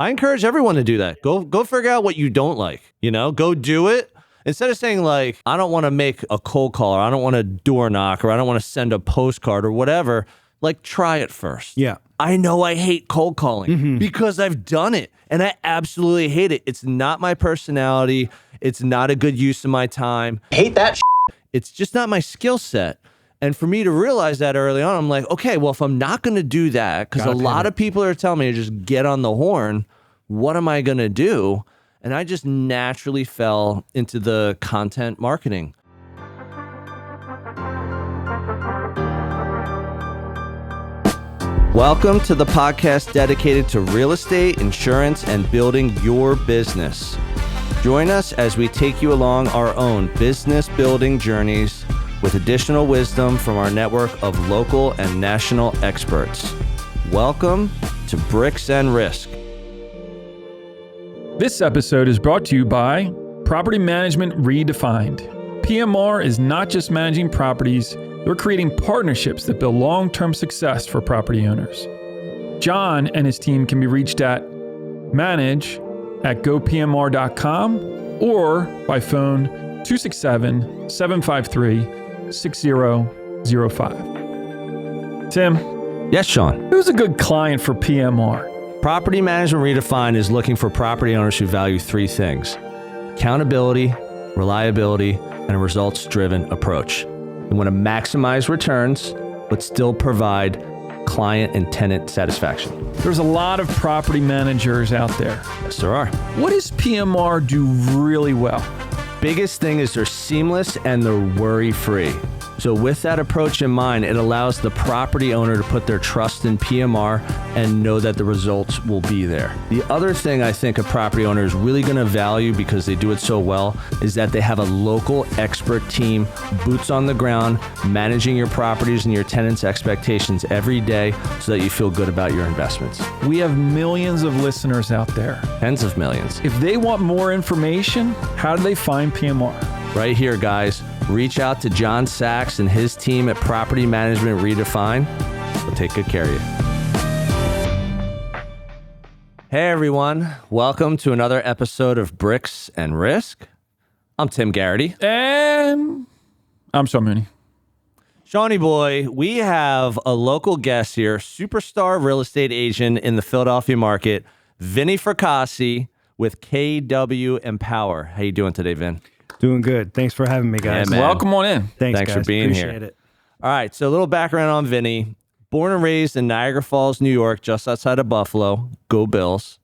I encourage everyone to do that. Go figure out what you don't like, go do it. Instead of saying like, I don't want to make a cold call, or I don't want to door knock, or I don't want to send a postcard or whatever, like try it first. Yeah. I know I hate cold calling because I've done it and I absolutely hate it. It's not my personality. It's not a good use of my time. Hate that shit. It's just not my skill set. And for me to realize that early on, I'm like, okay, well, if I'm not going to do that, because a lot of people are telling me to just get on the horn, what am I going to do? And I just naturally fell into the content marketing. Welcome to the podcast dedicated to real estate, insurance, and building your business. Join us as we take you along our own business building journeys with additional wisdom from our network of local and national experts. Welcome to Bricks and Risk. This episode is brought to you by Property Management Redefined. PMR is not just managing properties, we're creating partnerships that build long-term success for property owners. John and his team can be reached at manage@gopmr.com or by phone 267-753-6005. Tim? Yes, Sean. Who's a good client for PMR? Property Management Redefined is looking for property owners who value three things: accountability, reliability, and a results-driven approach. They want to maximize returns, but still provide client and tenant satisfaction. There's a lot of property managers out there. Yes, there are. What does PMR do really well? Biggest thing is they're seamless and they're worry-free. So with that approach in mind, it allows the property owner to put their trust in PMR and know that the results will be there. The other thing I think a property owner is really going to value, because they do it so well, is that they have a local expert team, boots on the ground, managing your properties and your tenants' expectations every day so that you feel good about your investments. We have millions of listeners out there. Tens of millions. If they want more information, how do they find PMR? Right here, guys. Reach out to John Sachs and his team at Property Management Redefined. They'll take good care of you. Hey, everyone. Welcome to another episode of Bricks and Risk. I'm Tim Garrity. And I'm Sean Mooney. Shawnee boy, we have a local guest here, superstar real estate agent in the Philadelphia market, Vinny Fracassi with KW Empower. How you doing today, Vin? Doing good. Thanks for having me, guys. Yeah, man. Welcome on in. Thanks for guys. being here. Appreciate it. All right, so a little background on Vinny. Born and raised in Niagara Falls, New York, just outside of Buffalo. Go Bills.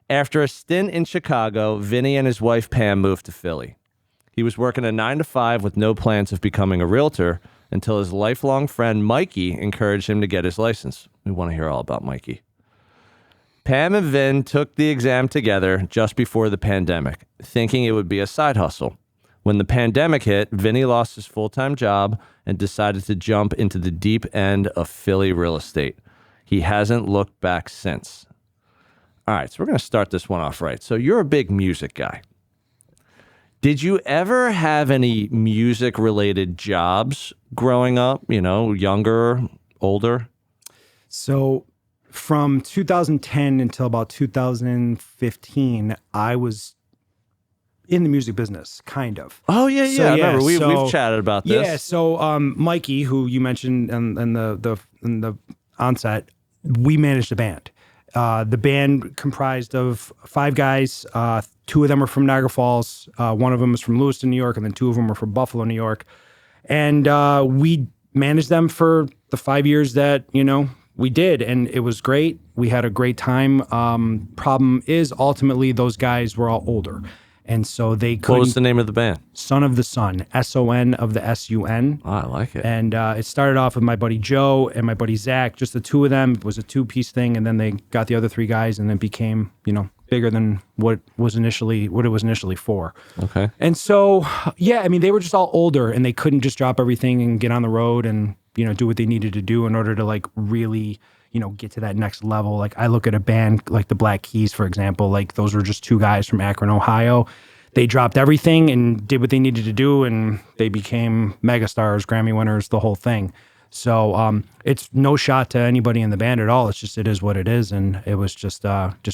After a stint in Chicago, Vinny and his wife Pam moved to Philly. He was working a 9-to-5 with no plans of becoming a realtor until his lifelong friend Mikey encouraged him to get his license. We want to hear all about Mikey. Pam and Vin took the exam together just before the pandemic, thinking it would be a side hustle. When the pandemic hit, Vinny lost his full-time job and decided to jump into the deep end of Philly real estate. He hasn't looked back since. All right, so we're going to start this one off right. So you're a big music guy. Did you ever have any music-related jobs growing up, younger, older? So from 2010 until about 2015, I was in the music business, kind of. Oh, yeah. So, I remember we've chatted about this. Yeah, so Mikey, who you mentioned in the onset, we managed a band. The band comprised of 5 guys. 2 of them are from Niagara Falls. One of them is from Lewiston, New York, and then 2 of them are from Buffalo, New York. And we managed them for the 5 years that, we did, and it was great. We had a great time. Problem is, ultimately, those guys were all older, and so they couldn't. What was the name of the band? Son of the Sun, S-O-N of the S-U-N. Oh, I like it. And it started off with my buddy Joe and my buddy Zach, just the 2 of them. It was a 2-piece thing, and then they got the other 3 guys, and it became, bigger than what it was initially for. Okay. And so, they were just all older, and they couldn't just drop everything and get on the road and do what they needed to do in order to really, get to that next level. Like I look at a band like the Black Keys, for example, like those were just 2 guys from Akron, Ohio. They dropped everything and did what they needed to do, and they became megastars, Grammy winners, the whole thing. So it's no shot to anybody in the band at all. It's just, it is what it is. And it was just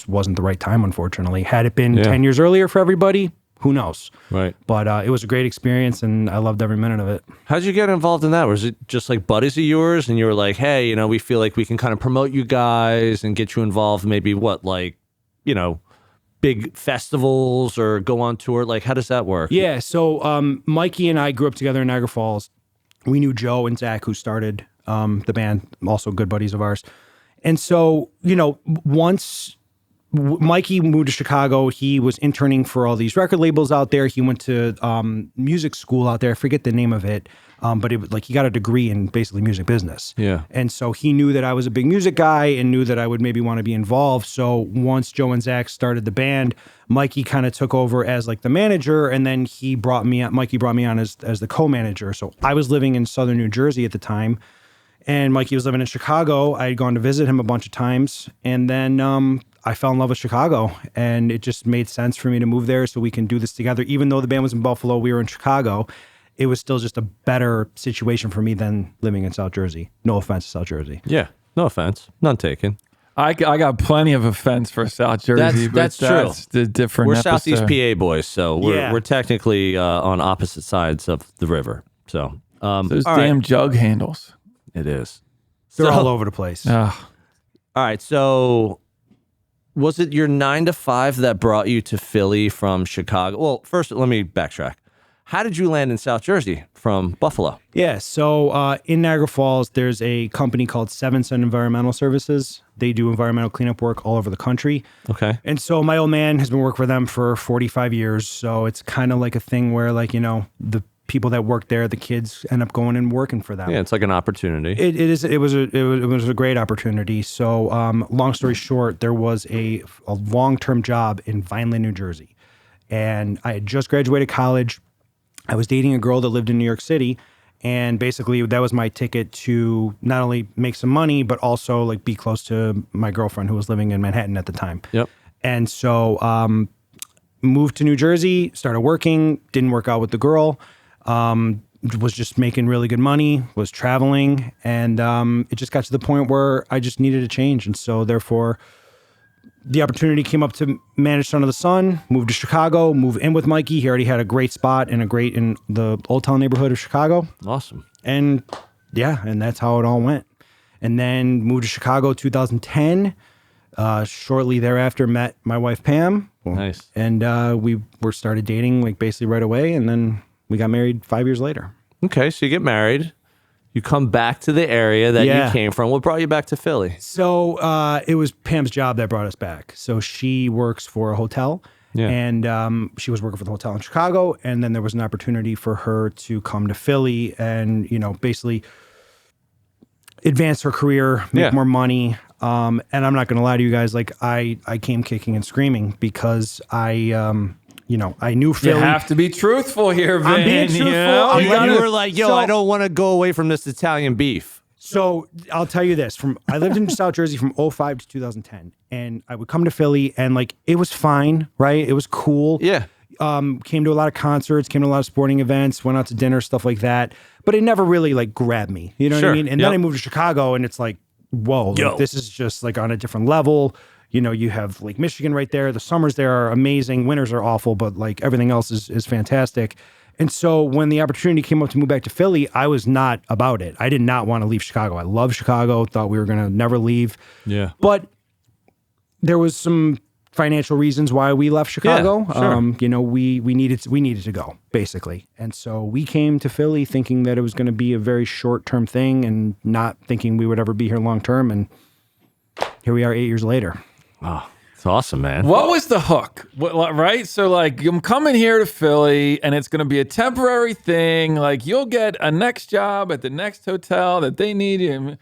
wasn't the right time, unfortunately. Had it been 10 years earlier for everybody, who knows? Right. But it was a great experience, and I loved every minute of it. How'd you get involved in that? Was it just like buddies of yours and you were like, hey, you know, we feel like we can kind of promote you guys and get you involved, maybe you know, big festivals or go on tour? Like, how does that work? Yeah. So Mikey and I grew up together in Niagara Falls. We knew Joe and Zach, who started the band, also good buddies of ours. And so, you know, once Mikey moved to Chicago, he was interning for all these record labels out there. He went to music school out there. I forget the name of it. But it was like he got a degree in basically music business. Yeah. And so he knew that I was a big music guy and knew that I would maybe want to be involved. So once Joe and Zach started the band, Mikey kind of took over as like the manager, and then Mikey brought me on as the co-manager. So I was living in southern New Jersey at the time, and Mikey was living in Chicago. I had gone to visit him a bunch of times, and then I fell in love with Chicago, and it just made sense for me to move there so we can do this together. Even though the band was in Buffalo, we were in Chicago. It was still just a better situation for me than living in South Jersey. No offense to South Jersey. Yeah, no offense. None taken. I got plenty of offense for South Jersey. That's true. That's the different We're episode. Southeast PA boys, so Yeah. we're technically on opposite sides of the river. So Those all damn right. jug handles. It is. They're So- all over the place. All right, so was it your 9 to 5 that brought you to Philly from Chicago? Well, first, let me backtrack. How did you land in South Jersey from Buffalo? Yeah, so in Niagara Falls, there's a company called Seven Sun Environmental Services. They do environmental cleanup work all over the country. Okay. And so my old man has been working for them for 45 years. So it's kind of like a thing where, like, you know, the people that work there, the kids end up going and working for them. Yeah, it's like an opportunity. It was a great opportunity. So long story short, there was a long-term job in Vineland, New Jersey. And I had just graduated college. I was dating a girl that lived in New York City, and basically that was my ticket to not only make some money, but also like be close to my girlfriend who was living in Manhattan at the time. Yep. And so moved to New Jersey, started working, didn't work out with the girl, was just making really good money, was traveling, and it just got to the point where I just needed a change. And so therefore, the opportunity came up to manage Son of the Sun, moved to Chicago, move in with Mikey. He already had a great spot in the Old Town neighborhood of Chicago. Awesome. And yeah, and that's how it all went. And then moved to Chicago 2010. Shortly thereafter, met my wife, Pam. Nice. And we started dating like basically right away. And then we got married 5 years later. Okay, so you get married. You come back to the area that you came from. What brought you back to Philly? So it was Pam's job that brought us back. So she works for a hotel, and she was working for the hotel in Chicago. And then there was an opportunity for her to come to Philly and, you know, basically advance her career, make more money. And I'm not going to lie to you guys, like I came kicking and screaming because I knew Philly. You have to be truthful here, Vin. I'm being truthful. You know? You were like, yo, So- I don't want to go away from this Italian beef. So I'll tell you this: I lived in South Jersey from 2005 to 2010, and I would come to Philly, and like it was fine, right? It was cool. Yeah. Came to a lot of concerts, came to a lot of sporting events, went out to dinner, stuff like that. But it never really like grabbed me. You know what I Sure. mean? And then I moved to Chicago, and it's like, whoa, like, this is just like on a different level. You know, you have Lake Michigan right there. The summers there are amazing. Winters are awful, but like everything else is fantastic. And so when the opportunity came up to move back to Philly, I was not about it. I did not want to leave Chicago. I love Chicago. Thought we were going to never leave. Yeah. But there was some financial reasons why we left Chicago. Yeah, sure. You know, we needed to go basically. And so we came to Philly thinking that it was going to be a very short-term thing and not thinking we would ever be here long-term. And here we are 8 years later. Oh, it's awesome, man. What was the hook? Right? So, like, I'm coming here to Philly, and it's going to be a temporary thing. Like, you'll get a next job at the next hotel that they need you.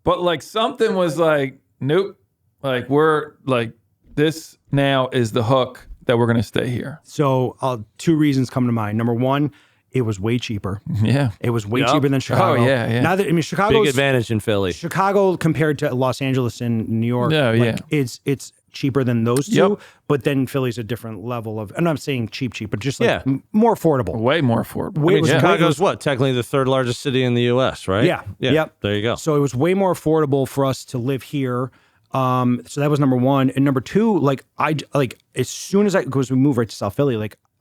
But, like, something was like, nope. Like, we're, like, this now is the hook that we're going to stay here. So two reasons come to mind. Number one, it was way cheaper. Yeah. It was way cheaper than Chicago. Oh, yeah. Now that, I mean, Chicago's Big advantage in Philly. Chicago compared to Los Angeles and New York, Yeah, like, it's cheaper than those two. Yep. But then Philly's a different level of, I'm not saying cheap, but just like Yeah. more affordable. Way more affordable. Way- it was- Chicago's what? Technically the third largest city in the U.S., right? Yeah. Yep. There you go. So it was way more affordable for us to live here. So that was number one. And number two, like as soon as because we moved right to South Philly,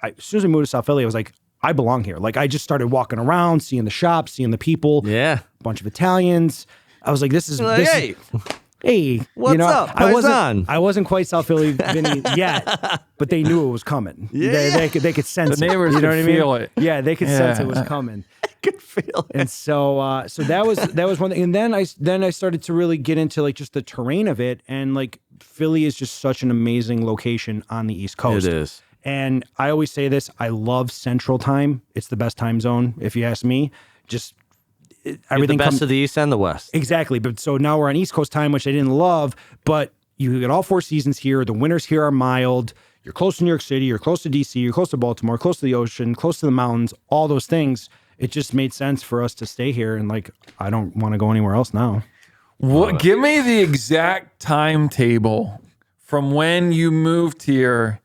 as soon as we moved to South Philly, I was like, I belong here. Like I just started walking around, seeing the shops, seeing the people. Yeah. A bunch of Italians. I was like, this is Like, this hey, is, hey, what's up, paisan? I wasn't quite South Philly Vinny yet, but they knew it was coming. Yeah. They could sense The it. neighbors You know could what I mean? feel it. Yeah, they could sense it was Yeah. coming. could feel it. And so that was one thing. And then I started to really get into like just the terrain of it. And like Philly is just such an amazing location on the East Coast. It is. And I always say this, I love Central Time. It's the best time zone, if you ask me. Just everything The best of the East and the West. Exactly. But so now we're on East Coast time, which I didn't love, but you get all 4 seasons here. The winters here are mild. You're close to New York City, you're close to DC, you're close to Baltimore, close to the ocean, close to the mountains, all those things. It just made sense for us to stay here. And like, I don't want to go anywhere else now. What? Give me the exact timetable from when you moved here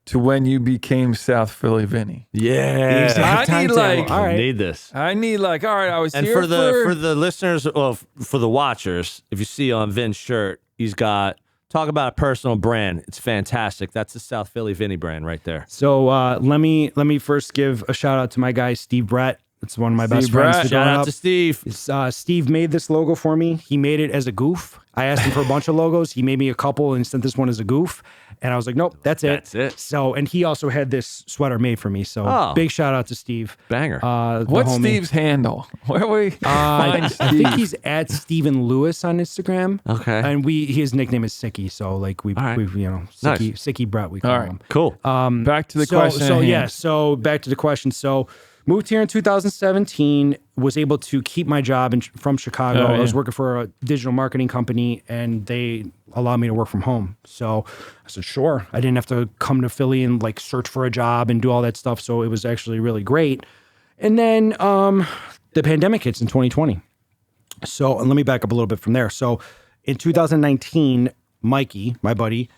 to when you became South Philly Vinny. Yeah. Exact I need, timetable. like- all right. Need this. I need like, all right, I was And here for the listeners, well, for the watchers, if you see on Vin's shirt, he's got talk about a personal brand. It's fantastic. That's the South Philly Vinny brand right there. So let me first give a shout out to my guy, Steve Brett. It's one of my best Steve friends. Brett. to Shout growing out up. to Steve. Steve made this logo for me. He made it as a goof. I asked him for a bunch of logos. He made me a couple and sent this one as a goof. And I was like, nope, that's it. That's it. So, and he also had this sweater made for me. So Oh. big shout out to Steve. Banger. The What's homie. Steve's handle? Where we find I Steve? think he's at Steven Lewis on Instagram. Okay. And his nickname is Sicky. So like All right. we've Nice. Sicky Brett, we call All right. him. Cool. Back to the So, question. so at hand. yeah, so back to the question. So moved here in 2017, was able to keep my job from Chicago. Oh, I was yeah. working for a digital marketing company and they allowed me to work from home. So I said, sure. I didn't have to come to Philly and like search for a job and do all that stuff. So it was actually really great. And then the pandemic hits in 2020. So, and let me back up a little bit from there. So in 2019, Mikey, my buddy.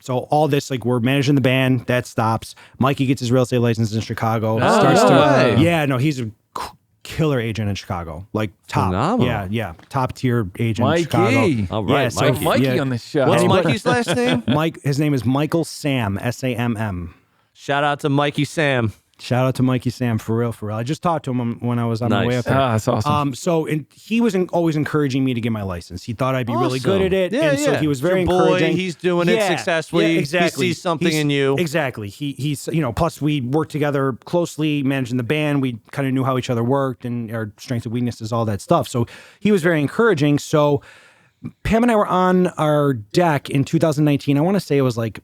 So all this, like we're managing the band, that stops. Mikey gets his real estate license in Chicago. no way. Yeah, no, he's a killer agent in Chicago. Like top. Phenomenal. Yeah. Top tier agent Mikey. in Chicago. All right, yeah, so Mikey. Mikey yeah. on the show. What's Anybody- Mikey's last name? His name is Michael Sam, Samm. Shout out to Mikey Sam. Shout out to Mikey Sam, for real. I just talked to him when I was on my way Nice. up there. That's awesome. And he was always encouraging me to get my license. He thought I'd be really good at it. Yeah, and so yeah. he was It's very your boy. encouraging. He's doing it successfully. Yeah, exactly. He sees something in you. Exactly. He's, plus we worked together closely managing the band. We kind of knew how each other worked and our strengths and weaknesses, all that stuff. So he was very encouraging. So Pam and I were on our deck in 2019. I want to say it was like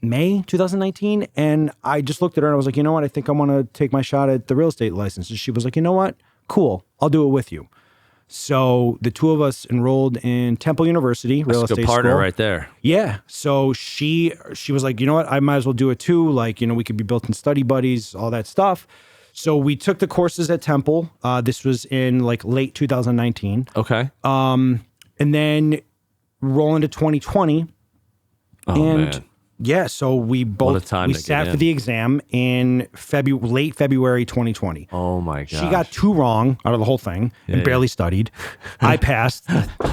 May 2019. And I just looked at her and I was like, you know what? I think I want to take my shot at the real estate license. And she was like, you know what? Cool. I'll do it with you. So the two of us enrolled in Temple University, real That's a estate good partner school. right there. Yeah. So she was like, you know what? I might as well do it too. Like, we could be built-in study buddies, all that stuff. So we took the courses at Temple. This was in like late 2019. Okay. And then roll into 2020. Oh, and man. yeah, so we both What a time we to get sat for in. the exam in late February 2020. Oh, my God. She got 2 wrong out of the whole thing and yeah. barely studied. I passed,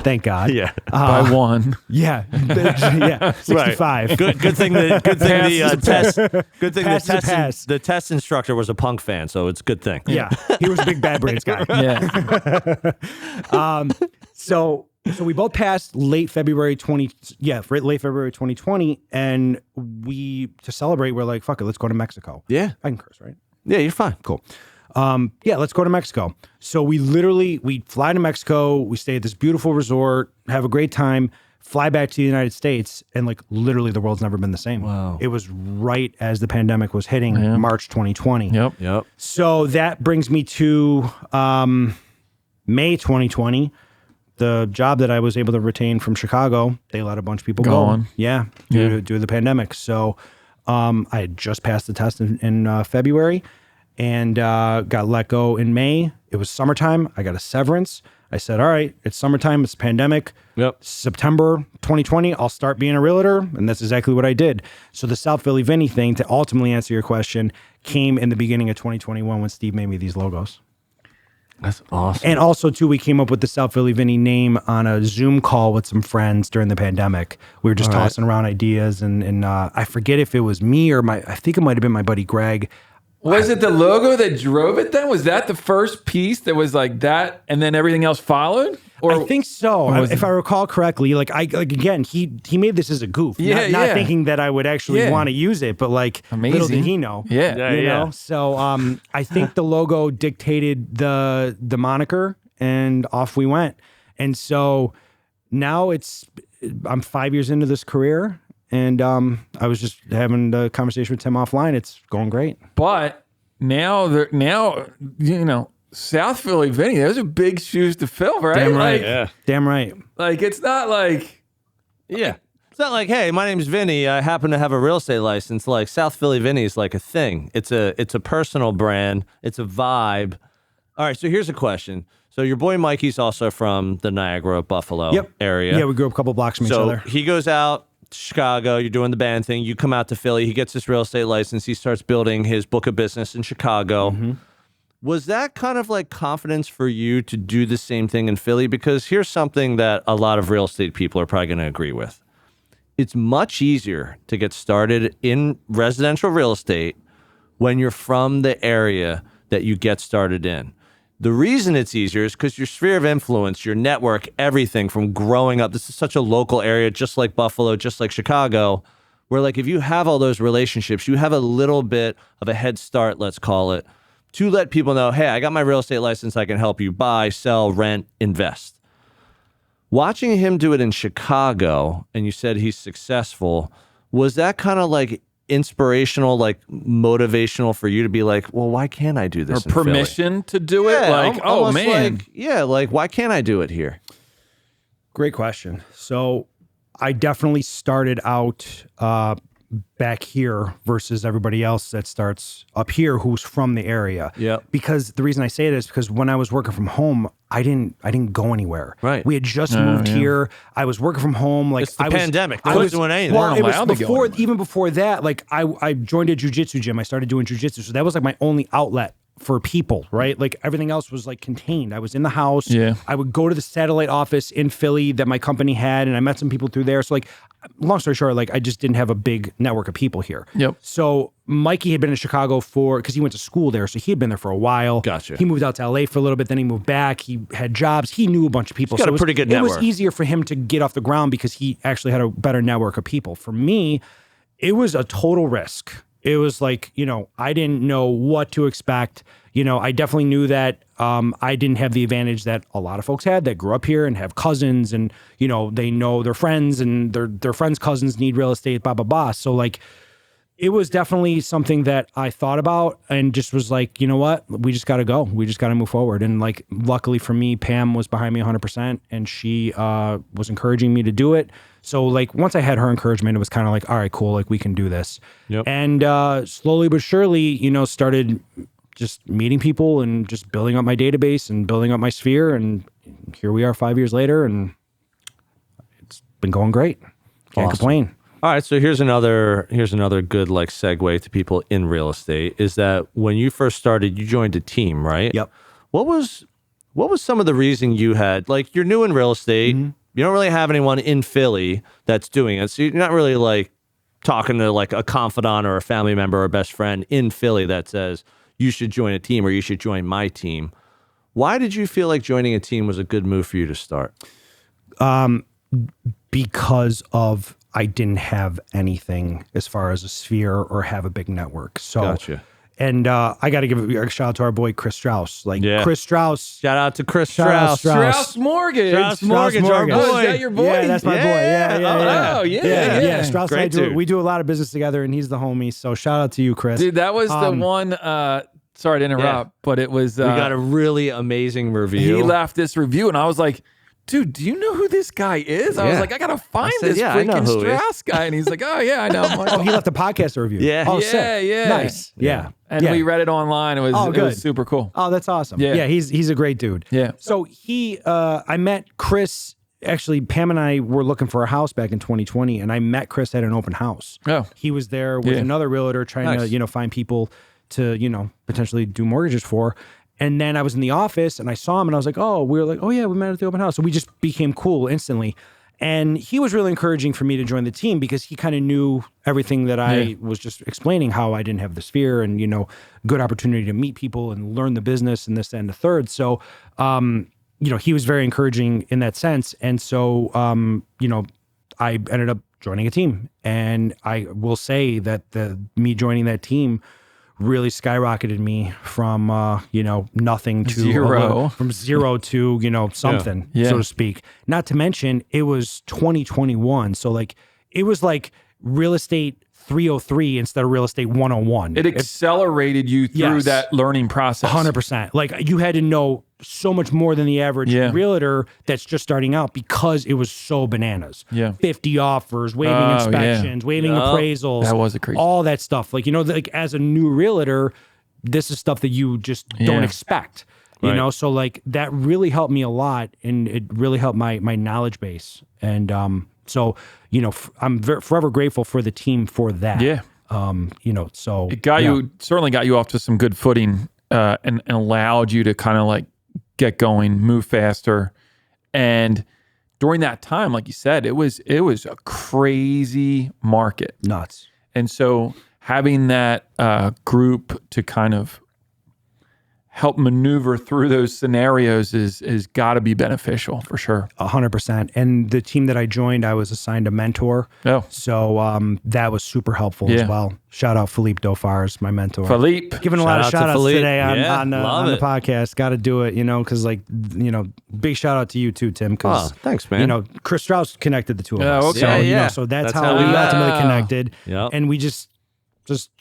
thank God. Yeah. By one. Yeah, yeah, 65. Good thing the test. Good thing Pass is a pass. the test instructor was a Punk fan, so it's a good thing. Yeah, he was a big Bad Brains guy. Yeah. So we both passed late February 2020, and to celebrate, we're like, fuck it, let's go to Mexico. Yeah. I can curse, right? Yeah, you're fine. Cool. Yeah, let's go to Mexico. So we fly to Mexico, we stay at this beautiful resort, have a great time, fly back to the United States, and like literally the world's never been the same. Wow. It was right as the pandemic was hitting March 2020. Yep. So that brings me to May 2020. The job that I was able to retain from Chicago, they let a bunch of people go. Gone. Yeah, due to the pandemic. So I had just passed the test in February and got let go in May. It was summertime. I got a severance. I said, all right, it's summertime, it's pandemic. Yep. September 2020, I'll start being a realtor. And that's exactly what I did. So the South Philly Vinny thing, to ultimately answer your question, came in the beginning of 2021 when Steve made me these logos. That's awesome. And also, too, we came up with the South Philly Vinny name on a Zoom call with some friends during the pandemic. We were just tossing around ideas, and I forget if it was me or I think it might have been my buddy Greg. Was it the logo that drove it then? Was that the first piece that was like that and then everything else followed? Or I think so. If I recall correctly, again, he made this as a goof, not thinking that I would actually want to use it, but little did he know. Yeah. You know? So I think the logo dictated the moniker, and off we went. And so now I'm 5 years into this career, and I was just having the conversation with Tim offline. It's going great. But now, South Philly Vinny, those are big shoes to fill, right? Damn right. Damn right. Like, it's not like... Yeah. It's not like, hey, my name's Vinny. I happen to have a real estate license. Like, South Philly Vinny is like a thing. It's a personal brand. It's a vibe. All right, so here's a question. So your boy Mikey's also from the Niagara, Buffalo area. Yeah, we grew up a couple blocks from each other. So he goes out to Chicago. You're doing the band thing. You come out to Philly. He gets his real estate license. He starts building his book of business in Chicago. Mm-hmm. Was that kind of like confidence for you to do the same thing in Philly? Because here's something that a lot of real estate people are probably going to agree with. It's much easier to get started in residential real estate when you're from the area that you get started in. The reason it's easier is because your sphere of influence, your network, everything from growing up, this is such a local area, just like Buffalo, just like Chicago, where like if you have all those relationships, you have a little bit of a head start, let's call it, to let people know, hey, I got my real estate license. I can help you buy, sell, rent, invest. Watching him do it in Chicago, and you said he's successful, was that kind of like inspirational, like motivational for you to be like, well, why can't I do this in permission Philly? to do it? Like, oh, man. Like, why can't I do it here? Great question. So I definitely started out back here versus everybody else that starts up here who's from the area. Yeah. Because the reason I say it is because when I was working from home, I didn't go anywhere. Right. We had just moved here. I was working from home. Like it's the pandemic. I was doing anything. Well, it was even before that. Like I joined a jujitsu gym. I started doing jujitsu, so that was like my only outlet for people, right? Like everything else was like contained. I was in the house. Yeah. I would go to the satellite office in Philly that my company had, and I met some people through there. So like, long story short, like I just didn't have a big network of people here. Yep. So Mikey had been in Chicago because he went to school there. So he had been there for a while. Gotcha. He moved out to LA for a little bit. Then he moved back. He had jobs. He knew a bunch of people. He's got a pretty good network. It was easier for him to get off the ground because he actually had a better network of people. For me, it was a total risk. It was like, I didn't know what to expect. I definitely knew that I didn't have the advantage that a lot of folks had that grew up here and have cousins and, they know their friends and their friends' cousins need real estate, blah, blah, blah. So like, it was definitely something that I thought about and just was like, you know what, we just got to go. We just got to move forward. And like, luckily for me, Pam was behind me 100% and she was encouraging me to do it. So like, once I had her encouragement, it was kind of like, all right, cool. Like we can do this. Yep. And slowly but surely, started just meeting people and just building up my database and building up my sphere. And here we are 5 years later and it's been going great. Can't complain. All right, so here's another good like segue to people in real estate is that when you first started, you joined a team, right? Yep. What was some of the reason you had, like you're new in real estate, you don't really have anyone in Philly that's doing it, so you're not really like talking to like a confidant or a family member or a best friend in Philly that says you should join a team or you should join my team. Why did you feel like joining a team was a good move for you to start? Because of I didn't have anything as far as a sphere or have a big network. So, gotcha. And I got to give a shout out to our boy Chris Strauss. Chris Strauss. Shout out to Chris Strauss. Strauss Mortgage. Strauss Mortgage, our boy. Oh, is that your boy? Yeah, that's my boy. Yeah. Oh, yeah. Strauss Great and I dude. we do a lot of business together, and he's the homie. So shout out to you, Chris. Dude, that was the one. Sorry to interrupt, but it was. We got a really amazing review. He left this review, and I was like, dude, do you know who this guy is? I was Yeah. like, I got to find said, this yeah, I know freaking who he is. Strauss guy. And he's like, oh, yeah, I know. I'm like, Oh, he left a podcast review. Yeah. Oh, yeah, sick. yeah. Nice. Yeah. And yeah. we read it online. It was, Oh, it good. was super cool. Oh, that's awesome. Yeah. Yeah, he's a great dude. Yeah. So I met Chris. Actually, Pam and I were looking for a house back in 2020, and I met Chris at an open house. Oh. He was there with Yeah. another realtor trying Nice. to, find people to, potentially do mortgages for. And then I was in the office and I saw him and I was like, we met at the open house. So we just became cool instantly. And he was really encouraging for me to join the team because he kind of knew everything that I was just explaining, how I didn't have the sphere and, good opportunity to meet people and learn the business and this, that, and the third. So, he was very encouraging in that sense. And so, I ended up joining a team. And I will say that me joining that team really skyrocketed me from, nothing to Zero. from zero to, something, Yeah. so to speak. Not to mention it was 2021. So it was like real estate 303 instead of real estate 101. It accelerated you through Yes. that learning process. 100%. Like you had to know so much more than the average Yeah. realtor that's just starting out because it was so bananas. Yeah. 50 offers, waiving Oh, inspections, waiving appraisals. That was a crazy. all that stuff. As a new realtor, this is stuff that you just don't Yeah. expect. Right. So that really helped me a lot, and it really helped my knowledge base. And so I'm forever grateful for the team for that. Yeah. So It got yeah. you, certainly got you off to some good footing and allowed you to kind of like get going, move faster. And during that time, like you said, it was a crazy market. nuts. And so having that group to kind of help maneuver through those scenarios is got to be beneficial for sure. 100%. And the team that I joined, I was assigned a mentor. Oh. So that was super helpful Yeah. as well. Shout out Philippe Dauphars, my mentor. Philippe. Giving a lot of Shout out to shout outs Philippe. today Yeah, on love the it. podcast. Got to do it, because big shout out to you too, Tim. Oh, thanks, man. Chris Strauss connected the two of Oh, us. okay. So, Yeah. so that's That's how how we we ultimately met. connected. Yep. And we just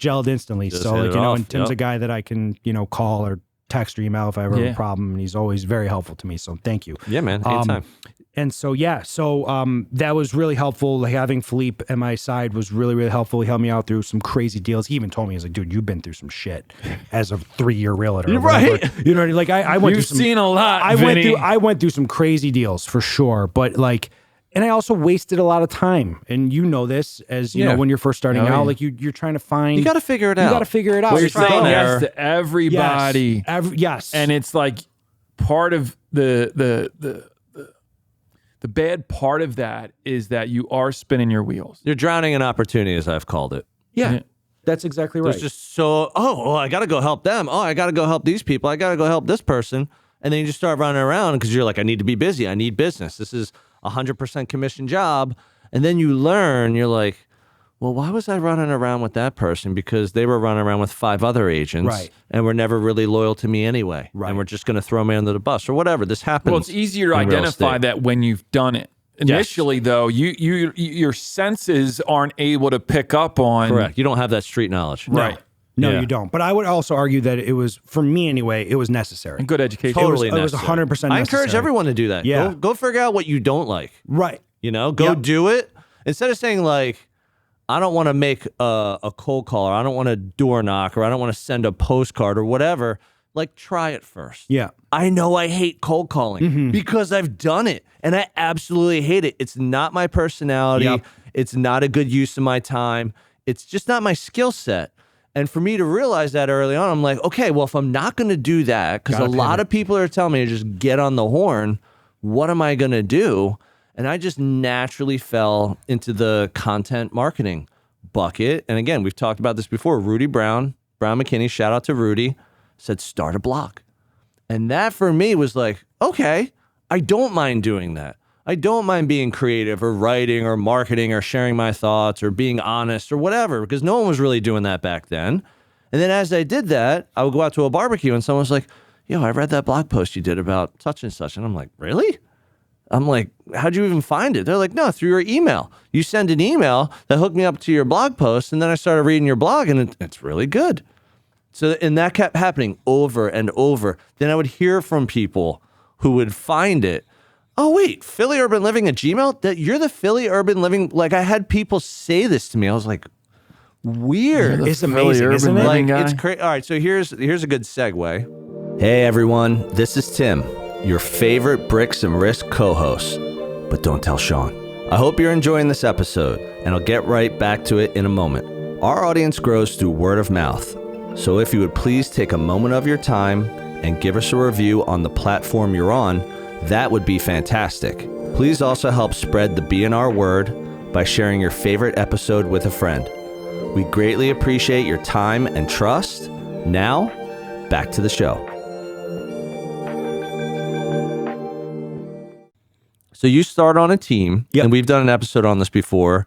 gelled instantly. Just So hit it off. and Tim's Yep. a guy that I can, call or text or email if I ever have Yeah. a problem. And he's always very helpful to me. So thank you. Yeah, man. Anytime. And so, that was really helpful. Like having Philippe at my side was really, really helpful. He helped me out through some crazy deals. He even told me, he's like, dude, you've been through some shit as a 3-year realtor. You're or whatever. right. You know what I mean? Like I went You've through some, seen a lot, I Vinny. went through some crazy deals for sure. But and I also wasted a lot of time. And you know this as, you Yeah. know, when you're first starting Oh, out, yeah. like you're trying to find. You got to figure it out. You got to figure it out. You're trial saying and yes error. to everybody. Yes. And it's like part of the bad part of that is that you are spinning your wheels. You're drowning in opportunity, as I've called it. yeah, that's exactly right. There's just I got to go help them. Oh, I got to go help these people. I got to go help this person. And then you just start running around because you're like, I need to be busy. I need business. This is a 100% commission job. And then you learn, you're like, well, why was I running around with that person? Because they were running around with 5 other agents Right. and were never really loyal to me anyway. Right. And we're just going to throw me under the bus or whatever. This happens. Well, it's easier to in real identify estate. that when you've done it. Initially, though, your senses aren't able to pick up on. Correct. You don't have that street knowledge. Right. No, Yeah. you don't. But I would also argue that it was, for me anyway, it was necessary. And good education. Totally It was necessary. 100% necessary. I encourage everyone to do that. Yeah. Go figure out what you don't like. Right. Go Yep. do it. Instead of saying like, I don't want to make a cold call, or I don't want to door knock, or I don't want to send a postcard or whatever. Like, try it first. Yeah. I know I hate cold calling because I've done it and I absolutely hate it. It's not my personality. Yep. It's not a good use of my time. It's just not my skill set. And for me to realize that early on, I'm like, okay, well, if I'm not going to do that, because a Gotta lot pivot. of people are telling me to just get on the horn, what am I going to do? And I just naturally fell into the content marketing bucket. And again, we've talked about this before. Rudy Brown McKinney, shout out to Rudy, said, start a blog. And that for me was like, okay, I don't mind doing that. I don't mind being creative or writing or marketing or sharing my thoughts or being honest or whatever, because no one was really doing that back then. And then as I did that, I would go out to a barbecue and someone was like, yo, I read that blog post you did about such and such. And I'm like, really? I'm like, how'd you even find it? They're like, no, through your email. You send an email that hooked me up to your blog post. And then I started reading your blog and it's really good. So, and that kept happening over and over. Then I would hear from people who would find it. Oh, wait, Philly Urban Living at Gmail? You're the Philly Urban Living. Like, I had people say this to me. I was like, weird. It's amazing, isn't it? Like, it's crazy. All right, so here's a good segue. Hey, everyone. This is Tim, your favorite Bricks and Risk co-host. But don't tell Sean. I hope you're enjoying this episode, and I'll get right back to it in a moment. Our audience grows through word of mouth. So if you would please take a moment of your time and give us a review on the platform you're on, that would be fantastic. Please also help spread the B&R word by sharing your favorite episode with a friend. We greatly appreciate your time and trust. Now, back to the show. So you start on a team, and we've done an episode on this before,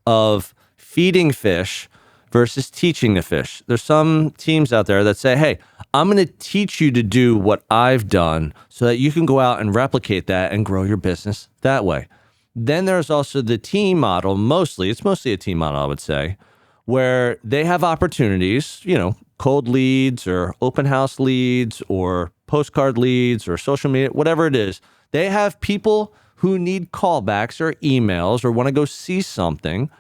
of feeding fish versus teaching a fish. There's some teams out there that say, hey, I'm going to teach you to do what I've done so that you can go out and replicate that and grow your business that way. Then there's also the team model. It's mostly a team model, I would say, where they have opportunities, cold leads or open house leads or postcard leads or social media, whatever it is. They have people who need callbacks or emails or want to go see something,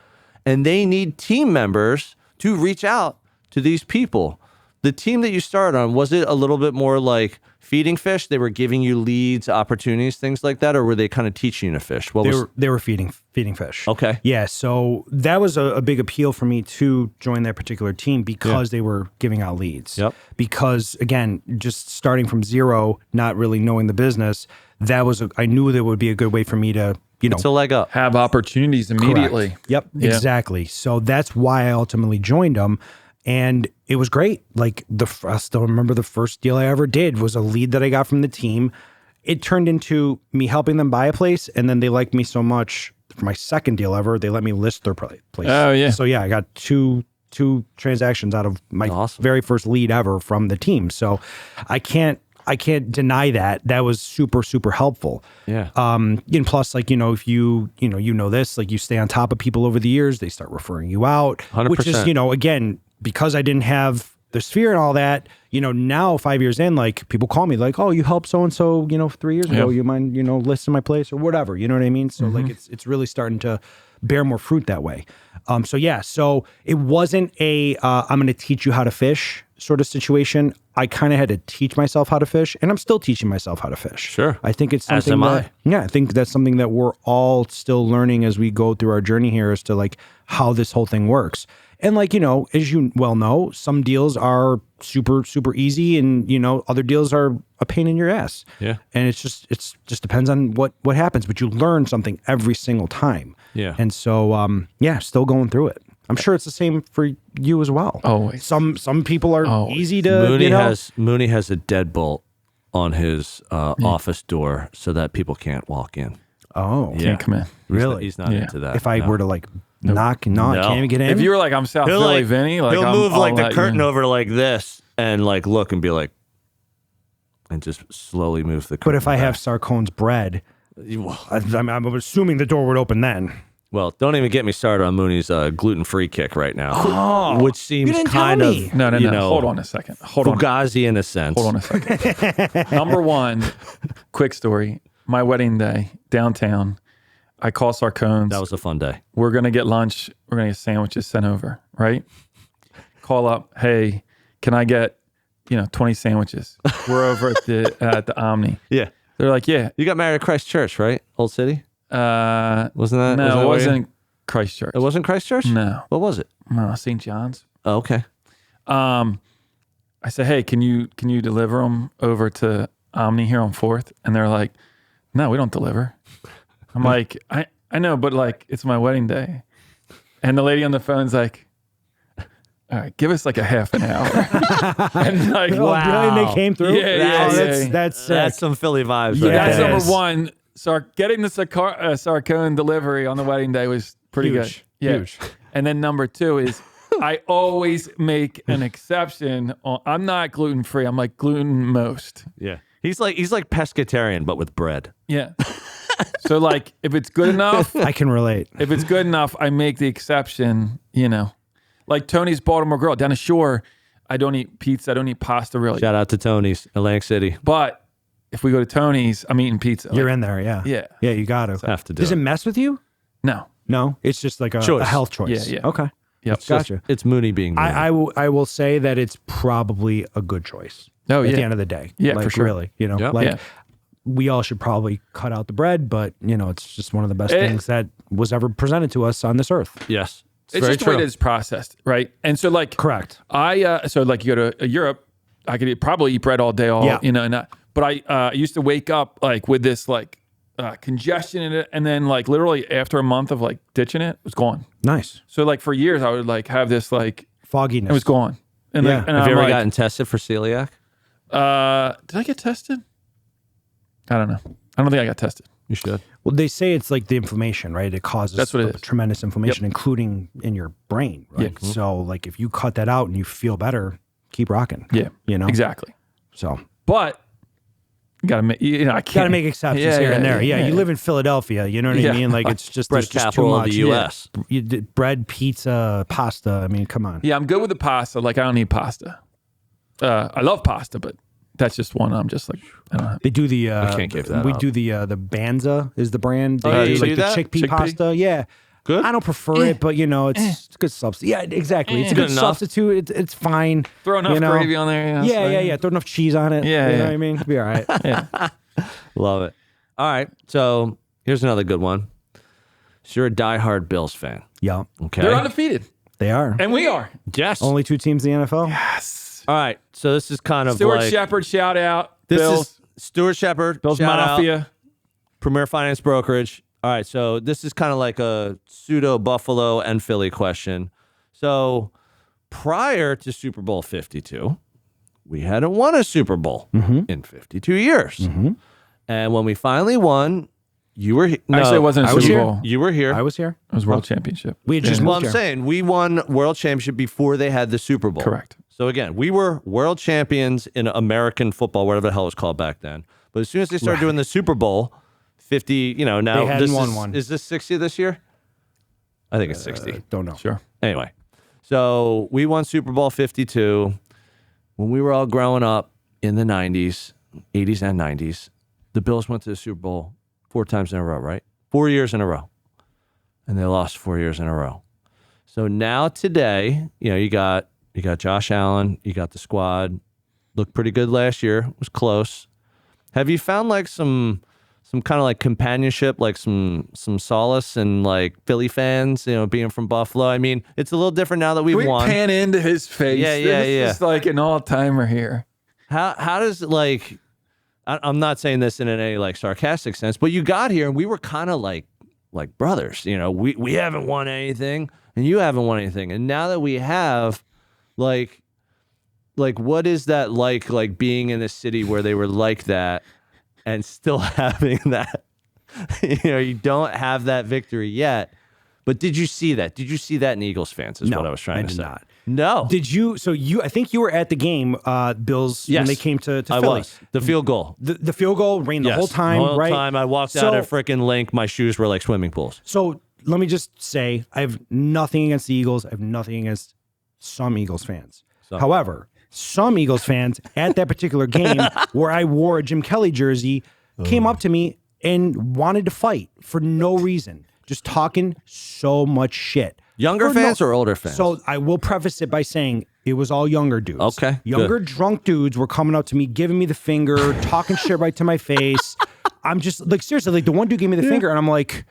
and they need team members to reach out to these people. The team that you started on, was it a little bit more like feeding fish? They were giving you leads, opportunities, things like that, or were they kind of teaching you to fish? They were feeding fish. Okay. Yeah, so that was a big appeal for me to join that particular team because they were giving out leads. Yep. Because again, just starting from zero, not really knowing the business, I knew that would be a good way for me to it's a leg up. Have opportunities immediately. Correct. Yep, Yeah. exactly. So that's why I ultimately joined them. And it was great. Like I still remember the first deal I ever did was a lead that I got from the team. It turned into me helping them buy a place. And then they liked me so much for my second deal ever, they let me list their place. Oh, yeah. So yeah, I got two transactions out of my very first lead ever from the team. So I can't deny that. That was super, super helpful. Yeah. And plus, like, if you know this, like you stay on top of people over the years, they start referring you out, 100%. which is, again, because I didn't have the sphere and all that, now 5 years in, like people call me like, oh, you helped so-and-so, 3 years ago, you mind, listing my place or whatever, you know what I mean? So like, it's really starting to bear more fruit that way. So it wasn't I'm going to teach you how to fish sort of situation. I kind of had to teach myself how to fish, and I'm still teaching myself how to fish. Sure. I think it's As something am that, I. yeah, I think that's something that we're all still learning as we go through our journey here as to like how this whole thing works. And like, as you well know, some deals are super, super easy and, other deals are a pain in your ass. Yeah. And it just depends on what happens, but you learn something every single time. Yeah. And so, still going through it. I'm sure it's the same for you as well. Always. Some people are easy to, Mooney has a deadbolt on his office door so that people can't walk in. Oh, Yeah. Can't come in. really? He's not into that. If I were to like knock, I can't even get in. If you were like, I'm South Philly, Vinny, like he'll move I'll like the let you curtain in. over like this and like look and be like, and just slowly move the curtain. But if I have back. Sarcone's bread, I'm assuming the door would open then. Well, don't even get me started on Mooney's gluten-free kick right now, which seems didn't kind tell of me. No. Hold on a second. Fugazi in a sense. Hold on a second. Number one, quick story. My wedding day, downtown. I call Sarcone's. That was a fun day. We're going to get lunch. We're going to get sandwiches sent over, right? Call up. Hey, can I get, 20 sandwiches? We're over at the Omni. Yeah. They're like, yeah. You got married at Christ Church, right? Old City? Wasn't that? No, it wasn't Christchurch. It wasn't Christchurch? No. What was it? No, St. John's. Oh, okay. I said, hey, can you deliver them over to Omni here on 4th? And they're like, no, we don't deliver. I'm like, I know, but like, it's my wedding day. And the lady on the phone's like, all right, give us like a half an hour. And like, wow. They came through? Yeah. That's some Philly vibes. Yeah. Right That's there. number one. Getting the Sarcone delivery on the wedding day was pretty Huge. good. Yeah. Huge. And then number two is I always make an exception. I'm not gluten free. I'm like gluten most. Yeah. He's like pescatarian, but with bread. Yeah. So like if it's good enough, I can relate. if it's good enough, I make the exception, Like Tony's Baltimore Grill down the shore, I don't eat pizza. I don't eat pasta really. Shout out to Tony's, Atlantic City. But if we go to Tony's, I'm eating pizza. You're in there, yeah. Yeah. Yeah, you got to. Have to do Does it it. mess with you? No. No, it's just like a health choice. Yeah. Okay. Yep. Gotcha. It's Mooney being Mooney. I will say that it's probably a good choice. Oh, at yeah. the end of the day. Yeah, like, for sure. Really, Yep. like Yeah. we all should probably cut out the bread, but it's just one of the best things that was ever presented to us on this earth. Yes. It's very just the way true. it is processed, right? And so like Correct. so like you go to Europe, I could probably eat bread all day, but I used to wake up like with this like congestion in it, and then like literally after a month of like ditching it, it was gone. Nice. So like for years I would like have this like Fogginess. it was gone. And Yeah. like, and Have you I'm ever like, gotten tested for celiac? did I get tested? I don't know. I don't think I got tested. You should. Well, they say it's like the inflammation, right? It causes That's what it is. tremendous inflammation, including in your brain, right? Yeah. So like if you cut that out and you feel better, keep rocking. Yeah. Exactly. So But you gotta make I can't got to make exceptions here and there. Yeah, you live in Philadelphia. You know what Yeah. I mean? Like it's just Bread there's just too capital of much. the U.S. Bread, pizza, pasta. I mean, come on. Yeah, I'm good with the pasta. Like I don't need pasta. I love pasta, but that's just one I'm just like I don't know. They do the. can't give that We up. do the Banza is the brand. They Oh, do you like do the that? chickpea Chickpea? pasta. Yeah. Good? I don't prefer it, but it's a good substitute. Yeah, exactly. It's a Good good enough. substitute. It's fine. Throw enough gravy on there. Yeah. Throw enough cheese on it. Yeah, you know yeah. what I mean? It'll be all right. Love it. All right. So here's another good one. So you're a diehard Bills fan. Yeah, Okay. They're undefeated, they are. and we are. Yes. Only 2 teams in the NFL. Yes. All right. So this is kind of Stuart like Shepard, shout out. this Bills, is Stuart Shepard, Bills shout out, Mafia. Premier Finance Brokerage. All right. So this is kind of like a pseudo Buffalo and Philly question. So prior to Super Bowl 52, we hadn't won a Super Bowl in 52 years. And when we finally won, you were no, Actually, it wasn't a I was Super here. Bowl. You were here. I was here. It was World Championship. We had just Well, moved I'm here. saying we won World Championship before they had the Super Bowl. Correct. So again, we were world champions in American football, whatever the hell it was called back then. But as soon as they started doing the Super Bowl, 50, now They hadn't this won is, one. is this 60 this year? I think it's 60. Don't know. Sure. Anyway, so we won Super Bowl 52 when we were all growing up in the 90s, 80s and 90s. The Bills went to the Super Bowl 4 times in a row, right? 4 years in a row. And they lost 4 years in a row. So now today, you got Josh Allen, you got the squad. Looked pretty good last year. It was close. Have you found like some kind of like companionship, like some solace in like Philly fans, being from Buffalo? I mean, it's a little different now that we've Can we won. pan into his face? Yeah. This is like an all-timer here. How does it like? I'm not saying this in any like sarcastic sense, but you got here and we were kind of like brothers. We haven't won anything and you haven't won anything, and now that we have, like what is that like being in a city where they were like that and still having that? You don't have that victory yet. But did you see that? Did you see that in Eagles fans? Is No, what I was trying I to did say. not. No. Did you? So I think you were at the game, Bills, Yes. when they came to I Philly. was. The field goal. The field goal rained the Yes. whole time, The whole right? time I walked out at freaking Link, my shoes were like swimming pools. So let me just say, I have nothing against the Eagles. I have nothing against some Eagles fans. However, some Eagles fans at that particular game where I wore a Jim Kelly jersey came up to me and wanted to fight for no reason, just talking so much shit. Younger fans or older fans? So I will preface it by saying it was all younger dudes. Okay, Younger good. drunk dudes were coming up to me, giving me the finger, talking shit right to my face. I'm just like, seriously, like the one dude gave me the finger and I'm like,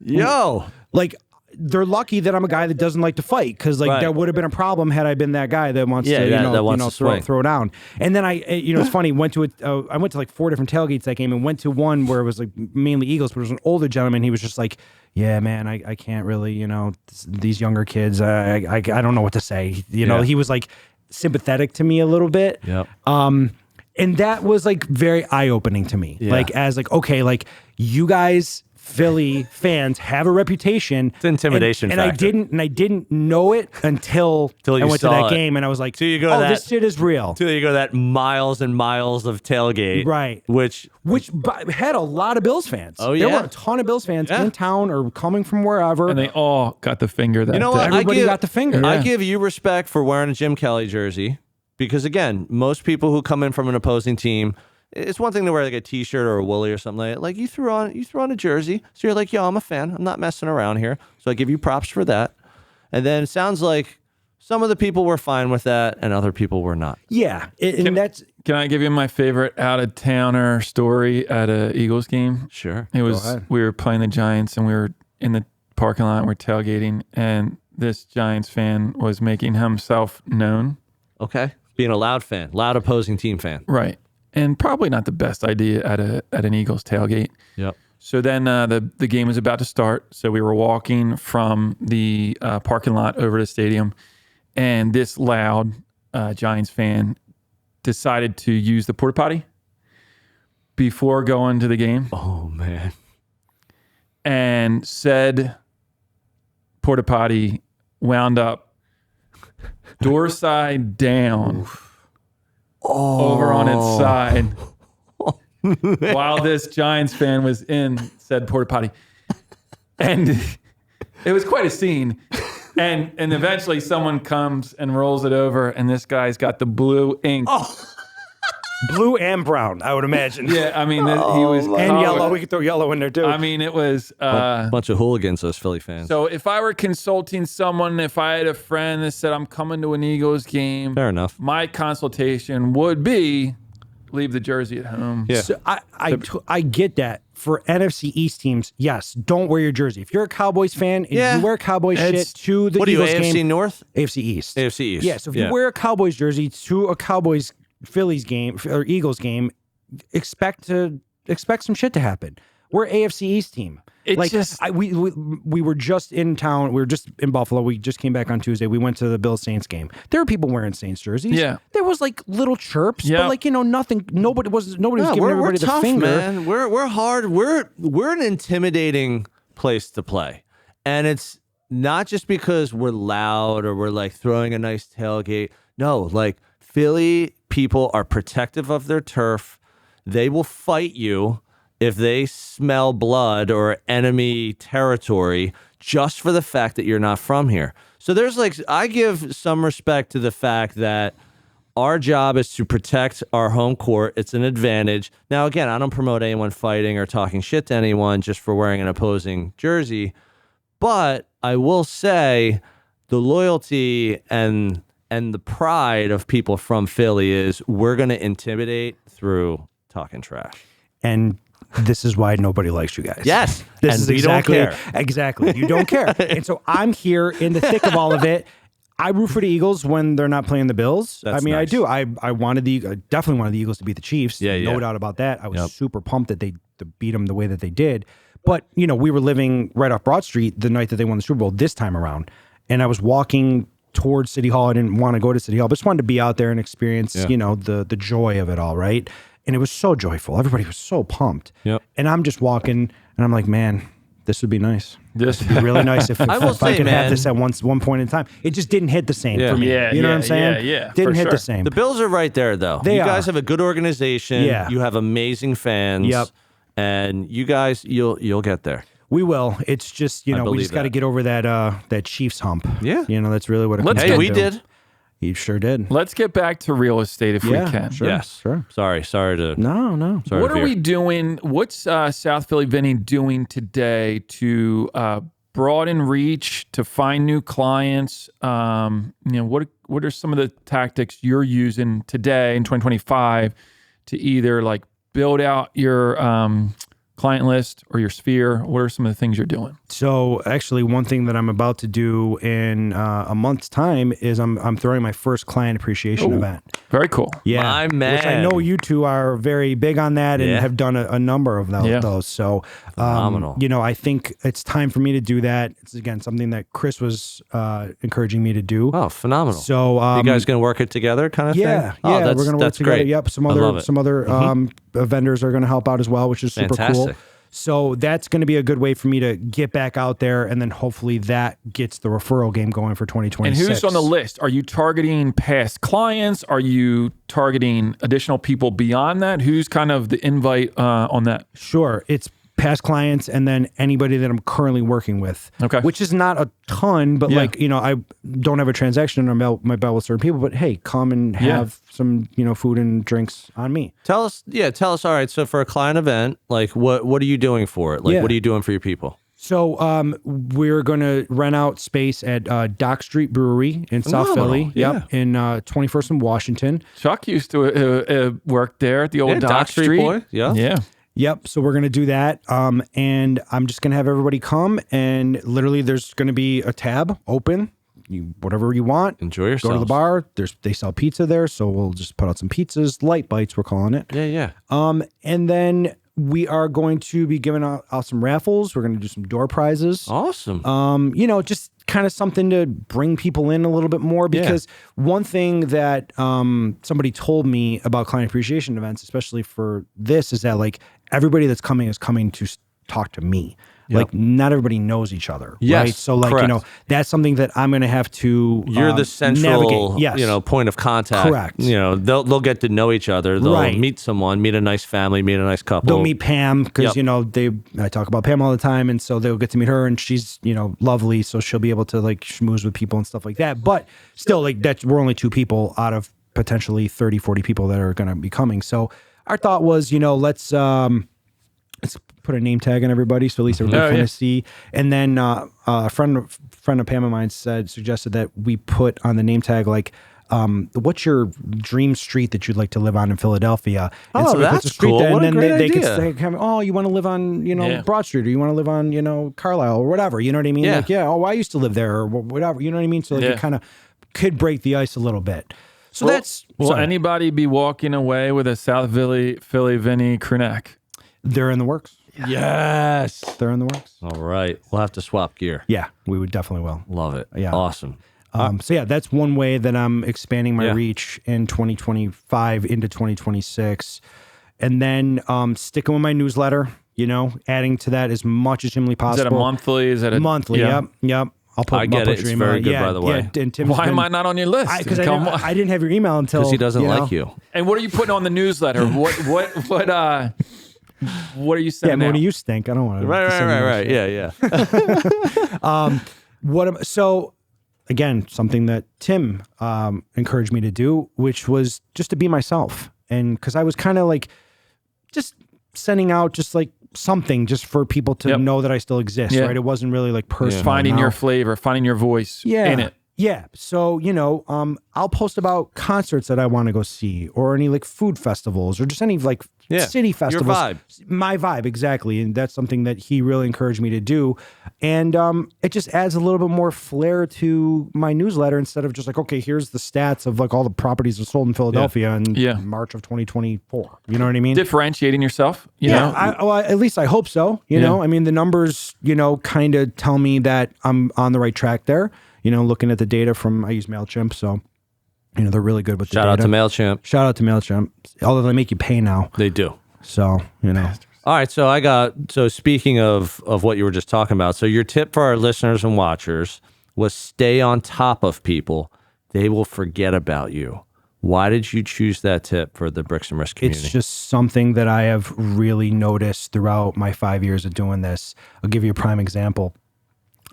Yo. like, they're lucky that I'm a guy that doesn't like to fight, because like Right. that would have been a problem had I been that guy that wants Yeah, to, that wants to swing. throw down. And then it's funny. Went to I went to like 4 different tailgates that game, and went to one where it was like mainly Eagles, but it was an older gentleman. He was just like, "Yeah, man, I can't really, these younger kids, I don't know what to say." Yeah. He was like sympathetic to me a little bit. Yep. And that was like very eye opening to me. Yeah. Like as like, okay, like you guys, Philly fans, have a reputation. It's an intimidation and factor. I didn't know it until Till I you went to saw that it. game, and I was like, Till you go to oh, that- this shit is real. Till you go that miles and miles of tailgate. Right. Which Had a lot of Bills fans. Oh, There yeah? were a ton of Bills fans Yeah. in town or coming from wherever. And they all got the finger that You know day. what? Everybody got the finger. I Yeah. give you respect for wearing a Jim Kelly jersey because, again, most people who come in from an opposing team, it's one thing to wear like a t-shirt or a woolly or something like that. Like you threw on a jersey. So you're like, yo, I'm a fan. I'm not messing around here. So I give you props for that. And then it sounds like some of the people were fine with that and other people were not. Yeah. Can I give you my favorite out-of-towner story at a Eagles game? Sure. It was, we were playing the Giants and we were in the parking lot and we're tailgating, and this Giants fan was making himself known. Okay. Being a loud fan, loud opposing team fan. Right. And probably not the best idea at an Eagles tailgate. Yep. So then the game was about to start. So we were walking from the parking lot over to the stadium, and this loud Giants fan decided to use the porta potty before going to the game. Oh, man. And said porta potty wound up door side down over on its side while this Giants fan was in said porta potty. And it was quite a scene. And eventually someone comes and rolls it over, and this guy's got the blue ink. Blue and brown, I would imagine. Yeah, I mean, he was... And yellow. We could throw yellow in there, too. I mean, it was... bunch of hooligans, those Philly fans. So if I were consulting someone, if I had a friend that said, I'm coming to an Eagles game... Fair enough. My consultation would be, leave the jersey at home. Yeah. So I get that. For NFC East teams, yes, don't wear your jersey. If you're a Cowboys fan and you wear Cowboys shit to the Eagles game... What are you, AFC North? AFC East. AFC East. Yeah, so if you wear a Cowboys jersey to a Cowboys Phillies game or Eagles game, expect some shit to happen. We're AFC East team. We were just in town. We were just in Buffalo. We just came back on Tuesday. We went to the Bills Saints game. There were people wearing Saints jerseys. Yeah, there was like little chirps, but like nothing. Nobody was giving everybody the finger. Man. We're hard. We're an intimidating place to play, and it's not just because we're loud or we're like throwing a nice tailgate. No, like Philly people are protective of their turf. They will fight you if they smell blood or enemy territory just for the fact that you're not from here. So there's I give some respect to the fact that our job is to protect our home court. It's an advantage. Now, again, I don't promote anyone fighting or talking shit to anyone just for wearing an opposing jersey. But I will say the loyalty and the pride of people from Philly is we're going to intimidate through talking trash. And this is why nobody likes you guys. Yes. This and is we exactly, don't care. Exactly. You don't care. And so I'm here in the thick of all of it. I root for the Eagles when they're not playing the Bills. That's I mean, nice. I do. I definitely wanted the Eagles to beat the Chiefs. Yeah. No doubt about that. I was super pumped that they beat them the way that they did. But, we were living right off Broad Street the night that they won the Super Bowl this time around. And I was walking towards City Hall. I didn't want to go to City Hall, but just wanted to be out there and experience, the joy of it all, right? And it was so joyful. Everybody was so pumped. Yep. And I'm just walking, and I'm like, man, this would be nice. This would be really nice if I could have this at one point in time. It just didn't hit the same for me. You know what I'm saying? Yeah, didn't hit the same. The Bills are right there, though. You guys have a good organization. Yeah. You have amazing fans. Yep. And you guys, you'll get there. We will. It's just, we just got to get over that Chiefs hump. Yeah. That's really what it comes down to. We did. You sure did. Let's get back to real estate if we can. Sure, yes. Sure. Sorry to... No. Sorry what are we doing? What's South Philly Vinny doing today to broaden reach, to find new clients? What are some of the tactics you're using today in 2025 to either build out your client list or your sphere? What are some of the things you're doing? So actually, one thing that I'm about to do in a month's time is I'm throwing my first client appreciation event. Very cool. Yeah, my man. Which I know you two are very big on that and have done a number of those. So phenomenal. I think it's time for me to do that. It's again something that Chris was encouraging me to do. Oh, phenomenal. So you guys gonna work it together, kind of thing? Yeah, Oh, we're gonna work together. Great. Yep. Some other vendors are gonna help out as well, which is super cool. So that's going to be a good way for me to get back out there, and then hopefully that gets the referral game going for 2026. And who's on the list? Are you targeting past clients? Are you targeting additional people beyond that? Who's kind of the invite on that? Sure. It's past clients, and then anybody that I'm currently working with. Okay. Which is not a ton, but like, you know, I don't have a transaction under my belt with certain people, but hey, come and have some, you know, food and drinks on me. Tell us. All right. So for a client event, like what are you doing for it? Like, what are you doing for your people? So we're going to rent out space at Dock Street Brewery in South Philly. Yep, in 21st and Washington. Chuck used to work there at the old Dock Street. Boy. Yeah. Yep. So we're going to do that. And I'm just going to have everybody come, and literally there's going to be a tab open. Whatever you want. Enjoy yourself. Go to the bar. They sell pizza there. So we'll just put out some pizzas, light bites, we're calling it. Yeah. And then we are going to be giving out some raffles. We're going to do some door prizes. Awesome. You know, just kind of something to bring people in a little bit more, because one thing that somebody told me about client appreciation events, especially for this, is that like everybody that's coming is coming to talk to me. Like not everybody knows each other, right? So like, you know, that's something that I'm going to have to You're the central, you know, point of contact. Correct. You know, they'll get to know each other. They'll meet someone, meet a nice family, meet a nice couple. They'll meet Pam because, you know, I talk about Pam all the time. And so they'll get to meet her, and she's, you know, lovely. So she'll be able to like schmooze with people and stuff like that. But still, like we're only 2 people out of potentially 30, 40 people that are going to be coming. So our thought was, you know, let's put a name tag on everybody, so at least everybody can see. And then a friend of Pam of mine suggested that we put on the name tag like, what's your dream street that you'd like to live on in Philadelphia? And so that's cool. There, what and a then great they idea. could say, oh, you want to live on, you know, Broad Street, or you want to live on, you know, Carlisle, or whatever. You know what I mean? Yeah. Like, oh, I used to live there, or whatever. You know what I mean? So like, it kind of could break the ice a little bit. So will anybody be walking away with a South Philly Vinny crew neck? They're in the works. Yes. They're in the works. All right. We'll have to swap gear. Yeah, we would definitely will. Love it. Yeah. Awesome. So yeah, that's one way that I'm expanding my reach in 2025 into 2026. And then sticking with my newsletter, you know, adding to that as much as humanly possible. Is that a monthly? Is that a monthly? Yep. I get it. It's very good, by the way. Yeah, and Tim's Why am I not on your list? Because I didn't have your email until... Because he doesn't like you. And what are you putting on the newsletter? What are you saying? Yeah, when you stink, I don't want to. Right. Yeah. So again, something that Tim encouraged me to do, which was just to be myself, and because I was kind of like just sending out just like something just for people to know that I still exist. Right? It wasn't really like personal. Finding your flavor, finding your voice in it. Yeah. So, you know, I'll post about concerts that I want to go see, or any like food festivals, or just any like city festivals. Your vibe. My vibe, exactly. And that's something that he really encouraged me to do. And it just adds a little bit more flair to my newsletter, instead of just like, okay, here's the stats of like all the properties that sold in Philadelphia in March of 2024. You know what I mean? Differentiating yourself. You know? Well, at least I hope so. You know, I mean, the numbers, you know, kind of tell me that I'm on the right track there. You know, looking at the data I use MailChimp, so, you know, they're really good with the data. Shout out to MailChimp. Although they make you pay now. They do. So, you know. All right, so speaking of what you were just talking about, so your tip for our listeners and watchers was stay on top of people. They will forget about you. Why did you choose that tip for the Bricks and Risks community? It's just something that I have really noticed throughout my 5 years of doing this. I'll give you a prime example.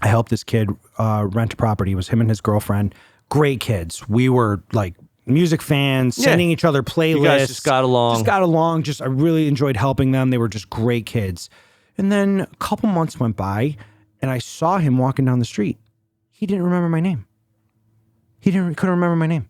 I helped this kid rent a property. It was him and his girlfriend. Great kids. We were like music fans, sending each other playlists. You guys just got along. I really enjoyed helping them. They were just great kids. And then a couple months went by, and I saw him walking down the street. He didn't remember my name. Couldn't remember my name.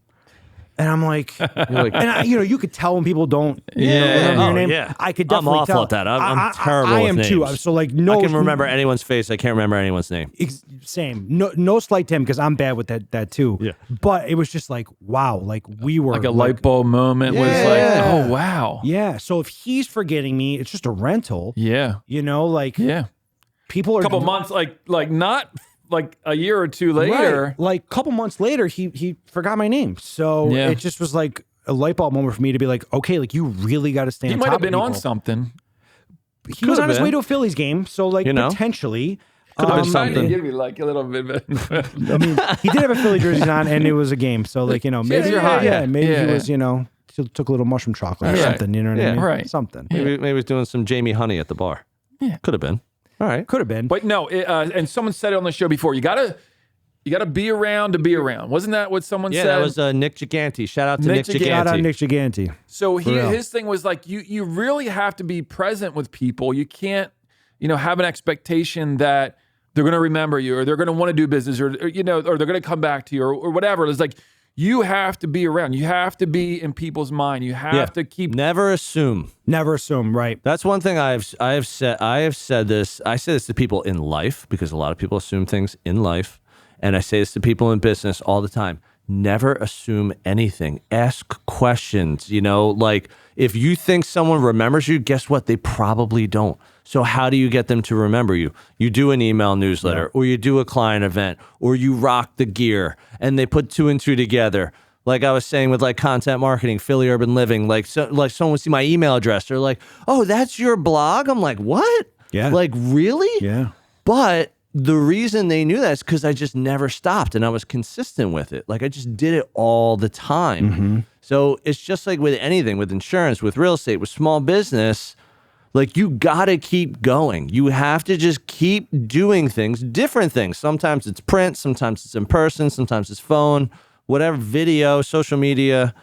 And I'm like, and you know, you could tell when people don't remember your name. Yeah. I could definitely I'm tell. awful at that. I'm terrible I with am names. too. So like, no, I can remember anyone's face. I can't remember anyone's name. Same. No slight to him, because I'm bad with that too. Yeah. But it was just like, wow, like we were like a light bulb moment was like, oh wow. Yeah. So if he's forgetting me, it's just a rental. Yeah. You know, like people are a couple months, like not like a year or two later. Right. Like a couple months later, he forgot my name. So it just was like a light bulb moment for me to be like, okay, like you really got to stay on top of people. He might have been on something. He was on his way to a Phillies game. So like, potentially. Could have been something. Give me like a little bit. I mean, he did have a Philly jersey on, and it was a game. So like, you know, maybe he was, you know, took a little mushroom chocolate or something. You know what I mean? Right. Something. Maybe he was doing some Jamie Honey at the bar. Could have been. All right. Could have been. But no, and someone said it on the show before. You gotta be around to be around. Wasn't that what someone said? Yeah, that was Nick Gigante. Shout out to Nick Gigante. Shout out Nick Gigante. So his thing was like, you really have to be present with people. You can't, have an expectation that they're going to remember you, or they're going to want to do business, or they're going to come back to you, or whatever. It's like, you have to be around. You have to be in people's mind. You have to keep. Never assume. Never assume. Right. That's one thing I have said this. I say this to people in life, because a lot of people assume things in life, and I say this to people in business all the time. Never assume anything. Ask questions. Like, if you think someone remembers you, guess what? They probably don't. So how do you get them to remember you? You do an email newsletter, or you do a client event, or you rock the gear, and they put 2 and 2 together. Like I was saying with like content marketing, Philly Urban Living, like someone would see my email address. They're like, oh, that's your blog? I'm like, what? Yeah. Like, really? Yeah. But the reason they knew that is because I just never stopped, and I was consistent with it. Like, I just did it all the time. Mm-hmm. So it's just like with anything, with insurance, with real estate, with small business, like, you got to keep going. You have to just keep doing things, different things. Sometimes it's print, sometimes it's in person, sometimes it's phone, whatever, video, social media.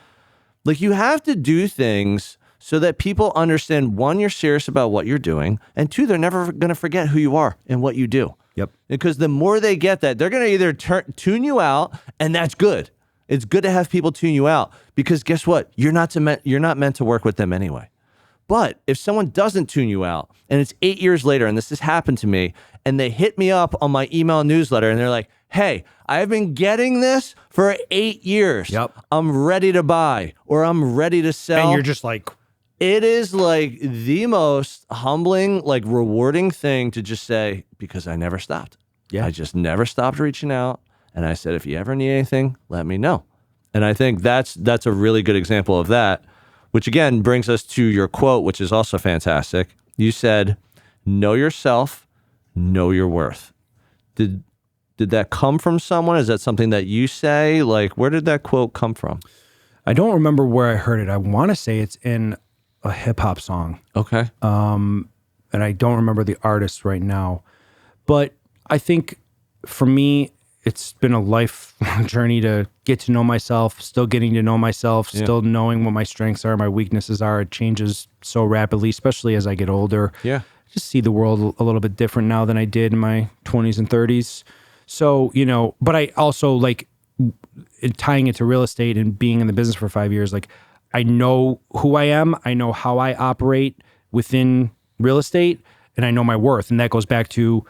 Like, you have to do things so that people understand, one, you're serious about what you're doing, and two, they're never going to forget who you are and what you do. Yep. Because the more they get that, they're going to either tune you out, and that's good. It's good to have people tune you out, because guess what? You're not meant to work with them anyway. But if someone doesn't tune you out, and it's 8 years later, and this has happened to me, and they hit me up on my email newsletter, and they're like, hey, I've been getting this for 8 years. Yep. I'm ready to buy, or I'm ready to sell. And you're just like, it is like the most humbling, like rewarding thing to just say, because I never stopped. Yeah. I just never stopped reaching out. And I said, if you ever need anything, let me know. And I think that's a really good example of that, which again brings us to your quote, which is also fantastic. You said, know yourself, know your worth. Did that come from someone? Is that something that you say? Like, where did that quote come from? I don't remember where I heard it. I want to say it's in a hip hop song. Okay. And I don't remember the artist right now. But I think for me, it's been a lifelong journey to get to know myself, still getting to know myself, still knowing what my strengths are, my weaknesses are. It changes so rapidly, especially as I get older. Yeah. I just see the world a little bit different now than I did in my 20s and 30s. So, but I also like tying it to real estate and being in the business for 5 years, like I know who I am. I know how I operate within real estate, and I know my worth. And that goes back to,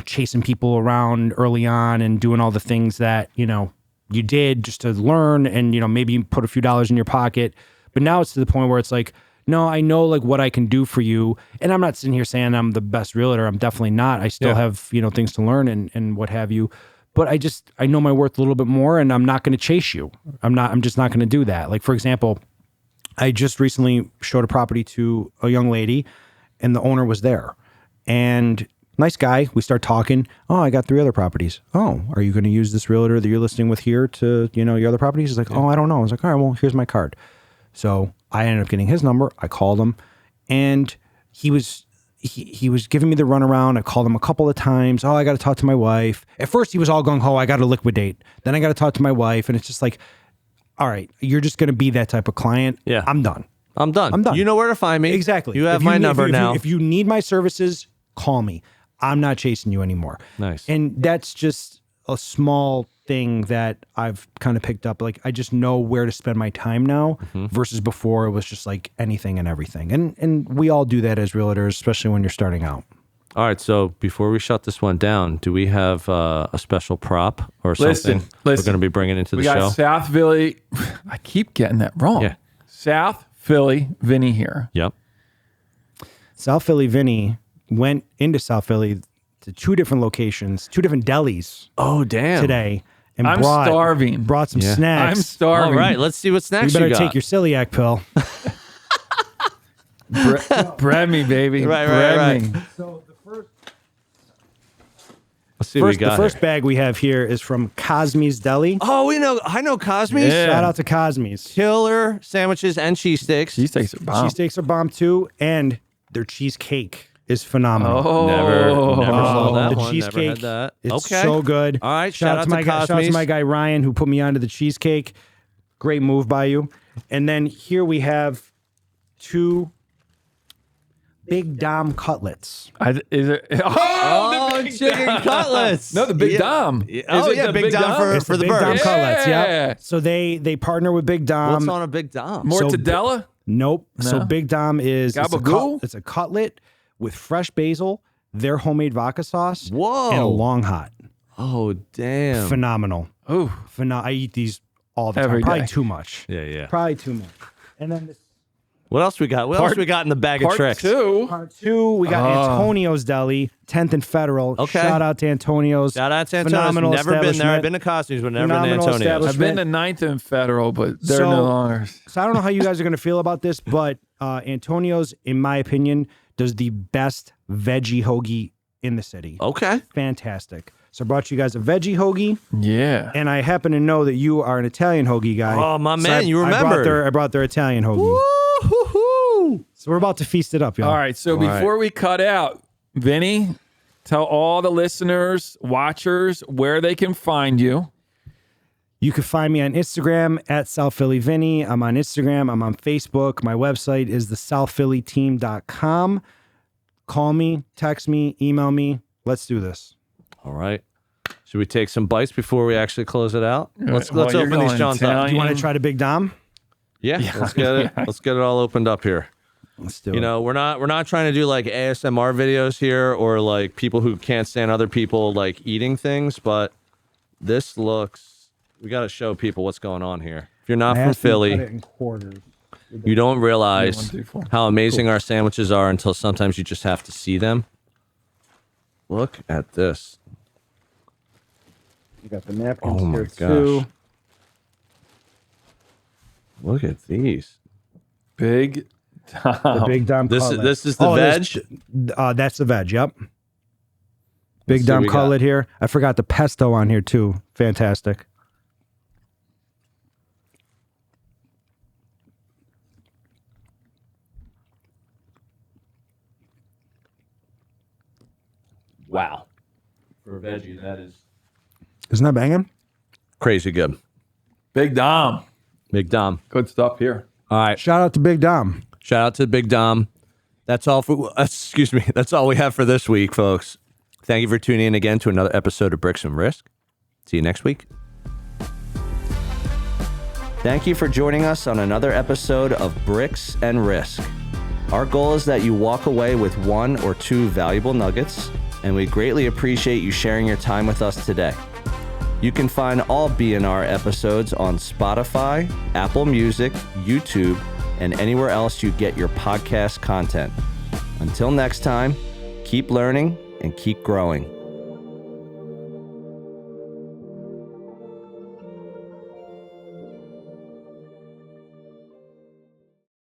chasing people around early on and doing all the things that, you did just to learn and, maybe you put a few dollars in your pocket. But now it's to the point where it's like, no, I know like what I can do for you. And I'm not sitting here saying I'm the best realtor. I'm definitely not. I still have, things to learn and what have you. But I know my worth a little bit more, and I'm not going to chase you. I'm just not going to do that. Like, for example, I just recently showed a property to a young lady, and the owner was there. And nice guy. We start talking. Oh, I got 3 other properties. Oh, are you going to use this realtor that you're listing with here to, your other properties? He's like, oh, I don't know. I was like, all right, well, here's my card. So I ended up getting his number. I called him, and he was giving me the runaround. I called him a couple of times. Oh, I got to talk to my wife. At first, he was all gung ho. I got to liquidate. Then I got to talk to my wife, and it's just like, all right, you're just going to be that type of client. Yeah, I'm done. I'm done. You know where to find me. Exactly. You have my number now. If you need my services, call me. I'm not chasing you anymore. Nice. And that's just a small thing that I've kind of picked up. Like, I just know where to spend my time now versus before it was just like anything and everything. And we all do that as realtors, especially when you're starting out. All right. So before we shut this one down, do we have a special prop or something we're going to be bringing into the show? We got South Philly. I keep getting that wrong. Yeah. South Philly Vinny here. Yep. South Philly Vinny went into South Philly to 2 different locations, 2 different delis. Oh, damn. Today. And I'm starving. Brought some snacks. I'm starving. All right, let's see what snacks You better got. take your celiac pill. Bread me, baby. Right. So the first Let's see what we got. The first here. bag we have here is from Cosme's Deli. Oh, I know Cosme's. Yeah. Shout out to Cosme's. Killer sandwiches and cheesesteaks. Cheesesteaks are bomb. Cheesesteaks are bomb too, and their cheesecake is phenomenal. Never saw that The one. cheesecake, Never had that. it's Okay. so good. All right, shout out to Cosme's. my guy Ryan who put me onto the cheesecake. Great move by you. And then here we have 2 Big Dom cutlets. Is it? Oh, the big chicken Dom. cutlets. No, the Big Yeah. Dom. Oh, Is it yeah, the Big Dom It's for the the Big Dom birds. cutlets. Yeah. Yep. So they partner with Big Dom. What's on a Big Dom? Mortadella? Nope. So No? Big Dom is Gabagool? it's a cutlet with fresh basil, their homemade vodka sauce, Whoa. and a long hot. Oh, damn. Phenomenal. Oh, I eat these all the Every time. Probably day. too much. Yeah. Probably too much. And then this What else we got? What else we got in the bag of part tricks? 2. part 2, we got Antonio's Deli, 10th and Federal. Okay. Shout out to Antonio's. Shout out to Antonio's. Phenomenal Never been there. I've establishment. been to Costumes, but never been to Phenomenal Antonio's. establishment. I've been to 9th and Federal, but they're So- no longer. So I don't know how you guys are going to feel about this, but Antonio's, in my opinion, does the best veggie hoagie in the city. Okay. Fantastic. So I brought you guys a veggie hoagie, Yeah. and I happen to know that you are an Italian hoagie guy. Oh, my So man, you remembered. I brought their Italian hoagie. Woo-hoo-hoo. So we're about to feast it up, y'all. All right. So before we cut out, Vinny, tell all the listeners, watchers, where they can find you. You can find me on Instagram at South Philly Vinny. I'm on Instagram. I'm on Facebook. My website is thesouthphillyteam.com. Call me, text me, email me. Let's do this. All right. Should we take some bites before we actually close it out? Let's Well, you're open these going Johns up. Italian. Do you want to try the Big Dom? Yeah, let's get it. Let's get it all opened up here. Let's do You it. know, we're not trying to do like ASMR videos here or like people who can't stand other people like eating things, but this looks. We got to show people what's going on here. If you're not I from asked you to cut Philly, it in quarters. you don't realize 1, 2, 4. how amazing our sandwiches are until sometimes you just have to see them. Look at this. You got the napkins Oh my here gosh. too. Look at these. Big Dom. The Big Dom This is cutlet. this is the veg. That's the veg. Yep. Big see Dom what we got. cutlet here. I forgot the pesto on here too. Fantastic. Wow. For a veggie, that is Isn't that banging? crazy good. Big Dom. Big Dom. Good stuff here. All right. Shout out to Big Dom. Shout out to Big Dom. That's all for excuse me. That's all we have for this week, folks. Thank you for tuning in again to another episode of Bricks and Risk. See you next week. Thank you for joining us on another episode of Bricks and Risk. Our goal is that you walk away with 1 or 2 valuable nuggets, and we greatly appreciate you sharing your time with us today. You can find all B&R episodes on Spotify, Apple Music, YouTube, and anywhere else you get your podcast content. Until next time, keep learning and keep growing.